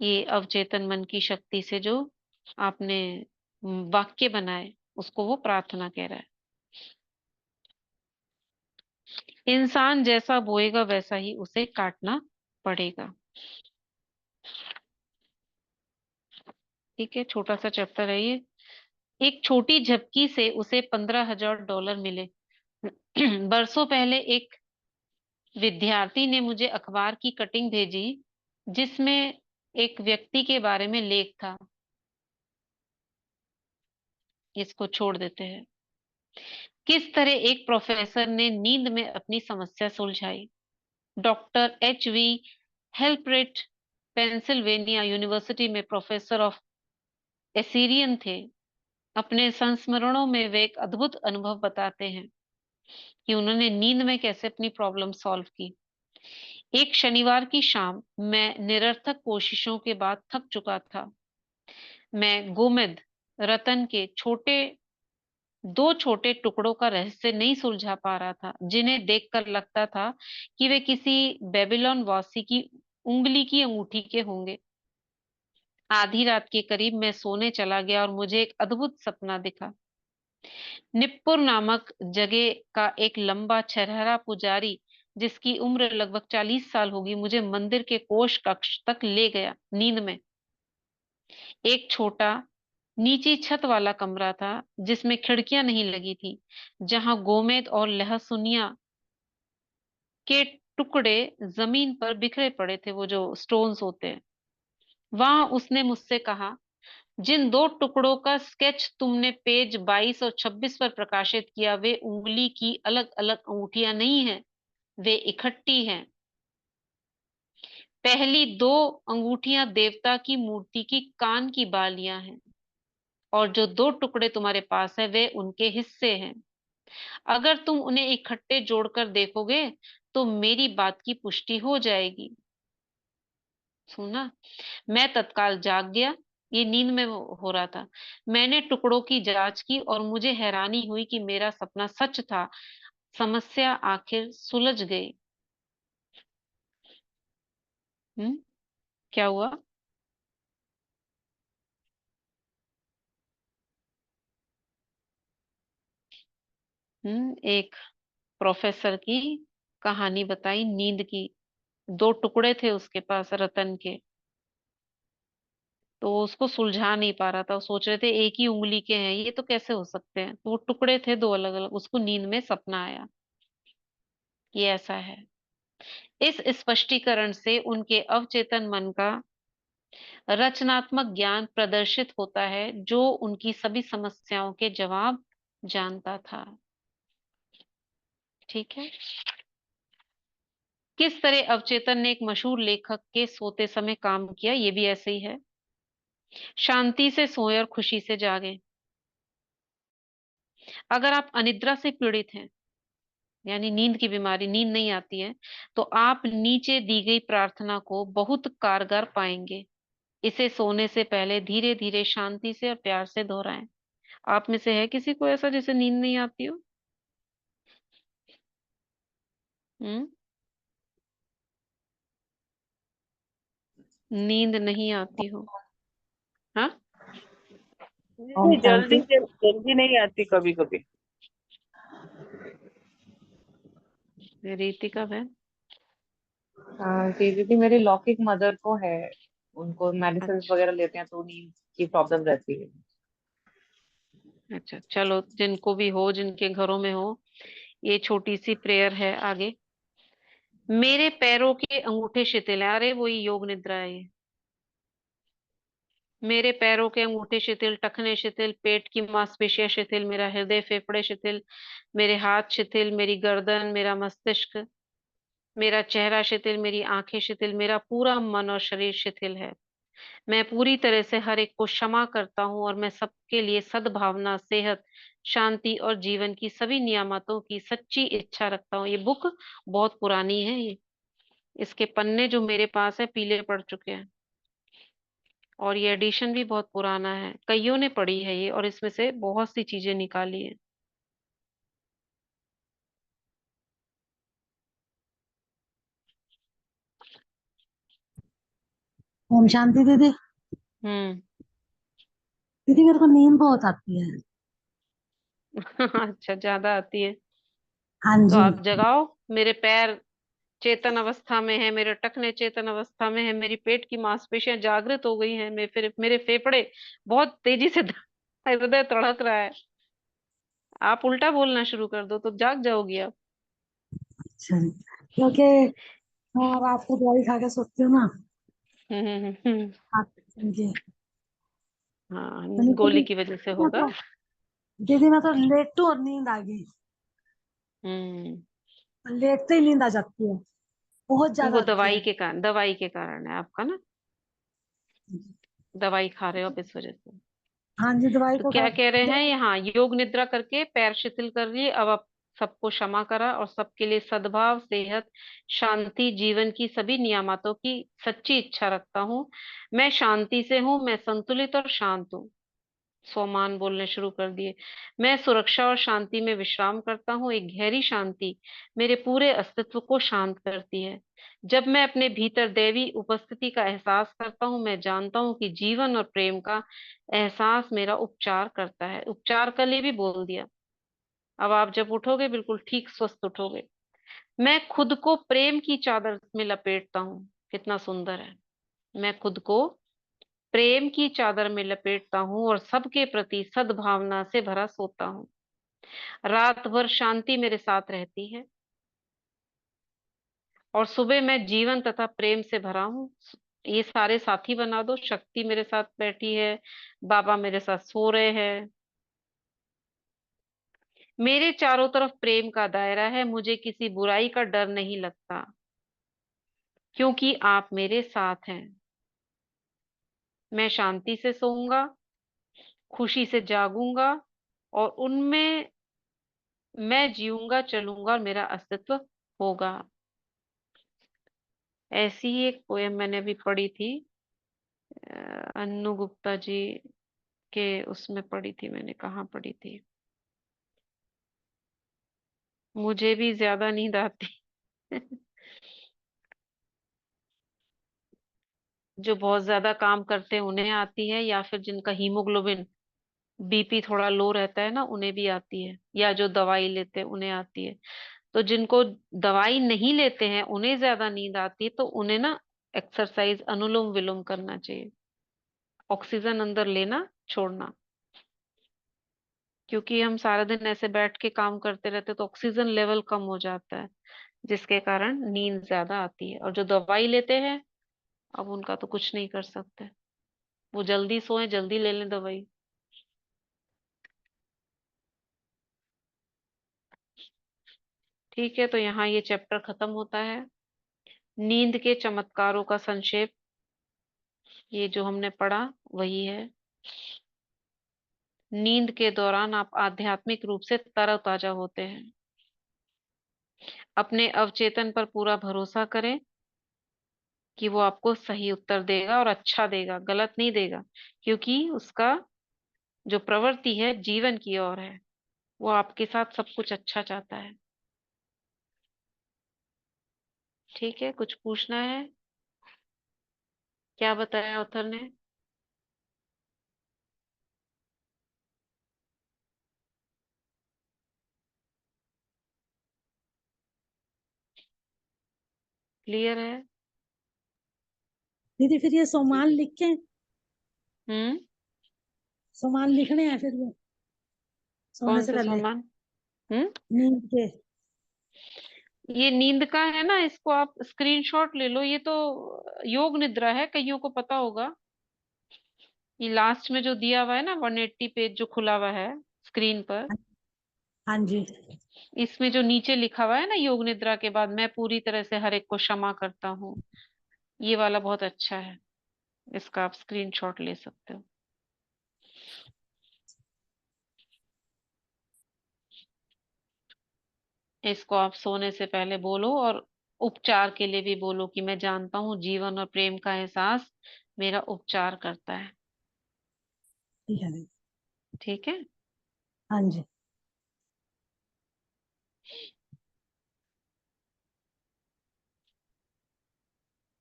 ये अवचेतन मन की शक्ति से जो आपने वाक्य बनाए, उसको वो प्रार्थना कह रहा है। इंसान जैसा बोएगा वैसा ही उसे काटना पड़ेगा। ठीक है, छोटा सा चैप्टर है ये। एक छोटी झपकी से उसे $15,000 मिले। बरसों पहले एक विद्यार्थी ने मुझे अखबार की कटिंग भेजी जिसमें एक व्यक्ति के बारे में लेख था। इसको छोड़ देते हैं। किस तरह एक प्रोफेसर ने नींद में अपनी समस्या सुलझाई। Doctor H.V. Hilprecht Pennsylvania university में प्रोफेसर ऑफ एसीरियन थे। अपने संस्मरणों में वे एक अद्भुत अनुभव बताते हैं कि उन्होंने नींद में कैसे अपनी प्रॉब्लम सॉल्व की। एक शनिवार की शाम मैं निरर्थक कोशिशों के बाद थक चुका था। मैं गोमेद रतन के दो छोटे टुकड़ों का रहस्य नहीं सुलझा पा रहा था, जिन्हें देखकर लगता था कि वे किसी बेबीलोन वासी की उंगली की अंगूठी के होंगे। आधी रात के करीब मैं सोने चला गया और मुझे एक अद्भुत सपना दिखा। निप्पुर नामक जगह का एक लंबा छरहरा पुजारी, जिसकी उम्र लगभग 40 साल होगी, मुझे मंदिर के कोष कक्ष तक ले गया। नींद में एक छोटा नीची छत वाला कमरा था, जिसमें खिड़कियां नहीं लगी थी, जहां गोमेद और लहसुनिया के टुकड़े जमीन पर बिखरे पड़े थे, वो जो स्टोन्स होते हैं। वहां उसने मुझसे कहा, जिन दो टुकड़ों का स्केच तुमने पेज 22 और 26 पर प्रकाशित किया, वे उंगली की अलग अलग अंगूठियां नहीं हैं, वे इकट्ठी हैं। पहली दो अंगूठियां देवता की मूर्ति की कान की बालियां हैं, और जो दो टुकड़े तुम्हारे पास है वे उनके हिस्से हैं। अगर तुम उन्हें इकट्ठे जोड़कर देखोगे तो मेरी बात की पुष्टि हो जाएगी। सुना। मैं तत्काल जाग गया। ये नींद में हो रहा था। मैंने टुकड़ों की जांच की और मुझे हैरानी हुई कि मेरा सपना सच था। समस्या आखिर सुलझ गई। क्या हुआ? एक प्रोफेसर की कहानी बताई नींद की। दो टुकड़े थे उसके पास रतन के, तो वो उसको सुलझा नहीं पा रहा था। वो सोच रहे थे एक ही उंगली के हैं, ये तो कैसे हो सकते हैं। तो वो टुकड़े थे दो अलग अलग। उसको नींद में सपना आया। ये ऐसा है। इस स्पष्टीकरण से उनके अवचेतन मन का रचनात्मक ज्ञान प्रदर्शित होता है, जो उनकी सभी समस्याओं के जवाब जानता था। ठीक है। किस तरह अवचेतन ने एक मशहूर लेखक के सोते समय काम किया, ये भी ऐसे ही है। शांति से सोए और खुशी से जागे। अगर आप अनिद्रा से पीड़ित हैं, यानी नींद की बीमारी, नींद नहीं आती है, तो आप नीचे दी गई प्रार्थना को बहुत कारगर पाएंगे। इसे सोने से पहले धीरे धीरे शांति से और प्यार से दोहराएं। आप में से है किसी को ऐसा जिसे नींद नहीं आती हो? हम्म। नींद नहीं आती हो? हाँ। ओम नहीं, जल्दी शांति। जल्दी नहीं आती कभी कभी। रीतिका बहन। दीदी मेरी लौकिक मदर को है, उनको मेडिसिन अच्छा। वगैरह लेते हैं तो नींद की प्रॉब्लम रहती है। अच्छा, चलो, जिनको भी हो, जिनके घरों में हो, ये छोटी सी प्रेयर है आगे। मेरे पैरों के अंगूठे शिथिल है। अरे वही योग निद्रा है ये। मेरे पैरों के अंगूठे शिथिल, टखने शिथिल, पेट की मांसपेशियां शिथिल, मेरा हृदय फेफड़े शिथिल, मेरे हाथ शिथिल, मेरी गर्दन, मेरा मस्तिष्क, मेरा चेहरा शिथिल, मेरी आंखें शिथिल, मेरा पूरा मन और शरीर शिथिल है। मैं पूरी तरह से हर एक को क्षमा करता हूँ, और मैं सबके लिए सद्भावना, सेहत, शांति और जीवन की सभी नियामतों की सच्ची इच्छा रखता हूँ। ये बुक बहुत पुरानी है। ये इसके पन्ने जो मेरे पास है पीले पड़ चुके हैं, और ये एडिशन भी बहुत पुराना है। कईयों ने पढ़ी है ये, और इसमें से बहुत सी चीजें निकाली है। ओम शांति दीदी। हम्म। दीदी मेरे को नींद बहुत आती है। अच्छा, ज्यादा आती है हाँ तो जी। आप जगाओ। मेरे पैर चेतन अवस्था में है, मेरे टखने चेतन अवस्था में है, मेरी पेट की मांसपेशियां जागृत हो गई हैं, फिर मेरे फेफड़े बहुत तेजी से हृदय धड़क रहा है। आप उल्टा बोलना शुरू कर दो तो जाग जाओगी आप। अच्छा, क्योंकि मैं रात को दवाई खा के सोती हूँ ना। हम्म। हाँ जी। हाँ, तो नहीं गोली कभी की वजह से मैं होगा। तो दीदी मैं तो लेटू और नींद आ गई। लेटते ही नींद आ जाती है, बहुत ज्यादा वो आती है। दवाई के कारण है आपका ना, दवाई खा रहे हो आप इस वजह से। हाँ जी, दवाई तो तो क्या खैर। कह रहे हैं यहाँ, योग निद्रा करके पैर शिथिल कर लिए, अब आप सबको क्षमा करा और सबके लिए सद्भाव, सेहत, शांति, जीवन की सभी नियामतों की सच्ची इच्छा रखता हूँ। मैं शांति से हूँ, मैं संतुलित और शांत हूँ। सोमान बोलने शुरू कर दिए। मैं सुरक्षा और शांति में विश्राम करता हूँ, एक गहरी शांति मेरे पूरे अस्तित्व को शांत करती है। जब मैं अपने भीतर दैवी उपस्थिति का एहसास करता हूँ, मैं जानता हूँ कि जीवन और प्रेम का एहसास मेरा उपचार करता है। उपचार के लिए भी बोल दिया। अब आप जब उठोगे बिल्कुल ठीक स्वस्थ उठोगे। मैं खुद को प्रेम की चादर में लपेटता हूँ, कितना सुंदर है। मैं खुद को प्रेम की चादर में लपेटता हूँ और सबके प्रति सद्भावना से भरा सोता हूँ। रात भर शांति मेरे साथ रहती है और सुबह मैं जीवन तथा प्रेम से भरा हूँ। ये सारे साथी बना दो, शक्ति मेरे साथ बैठी है, बाबा मेरे साथ सो रहे हैं। मेरे चारों तरफ प्रेम का दायरा है, मुझे किसी बुराई का डर नहीं लगता क्योंकि आप मेरे साथ हैं। मैं शांति से सोऊंगा, खुशी से जागूंगा और उनमें मैं जीऊंगा, चलूंगा और मेरा अस्तित्व होगा। ऐसी ही एक पोयम मैंने अभी पढ़ी थी, अन्नू गुप्ता जी के उसमें पढ़ी थी मैंने, कहाँ पढ़ी थी, मुझे भी ज्यादा नींद आती जो बहुत ज्यादा काम करते हैं उन्हें आती है, या फिर जिनका हीमोग्लोबिन बीपी थोड़ा लो रहता है ना उन्हें भी आती है, या जो दवाई लेते हैं उन्हें आती है। तो जिनको दवाई नहीं लेते हैं उन्हें ज्यादा नींद आती है, तो उन्हें ना एक्सरसाइज अनुलोम विलोम करना चाहिए, ऑक्सीजन अंदर लेना छोड़ना। क्योंकि हम सारा दिन ऐसे बैठ के काम करते रहते तो ऑक्सीजन लेवल कम हो जाता है, जिसके कारण नींद ज्यादा आती है। और जो दवाई लेते हैं अब उनका तो कुछ नहीं कर सकते, वो जल्दी सोए जल्दी ले लें दवाई। ठीक है, तो यहाँ ये चैप्टर खत्म होता है। नींद के चमत्कारों का संक्षेप, ये जो हमने पढ़ा वही है। नींद के दौरान आप आध्यात्मिक रूप से तरोताजा होते हैं। अपने अवचेतन पर पूरा भरोसा करें कि वो आपको सही उत्तर देगा और अच्छा देगा, गलत नहीं देगा, क्योंकि उसका जो प्रवृत्ति है जीवन की ओर है, वो आपके साथ सब कुछ अच्छा चाहता है। ठीक है, कुछ पूछना है? क्या बताया ऑथर ने? क्लियर है? दीदी फिर ये सोमान लिख के, हम्म। सोमान लिखने हैं फिर ये सोने कौन से से पहले, सम्मान? हम्म। नींद के। ये नींद का है ना, इसको आप स्क्रीनशॉट ले लो। ये तो योग निद्रा है, कईयों को पता होगा। ये लास्ट में जो दिया हुआ है ना 180 पेज जो खुला हुआ है स्क्रीन पर, हाँ जी। इसमें जो नीचे लिखा हुआ है ना, योग निद्रा के बाद मैं पूरी तरह से हर एक को क्षमा करता हूँ, ये वाला बहुत अच्छा है। इसका आप स्क्रीनशॉट ले सकते हो। इसको आप सोने से पहले बोलो और उपचार के लिए भी बोलो कि मैं जानता हूँ जीवन और प्रेम का एहसास मेरा उपचार करता है। ठीक है दीदी। ठीक है। हाँ जी।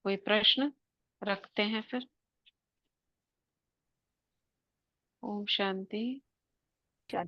कोई प्रश्न रखते हैं फिर? ओम शांति। चल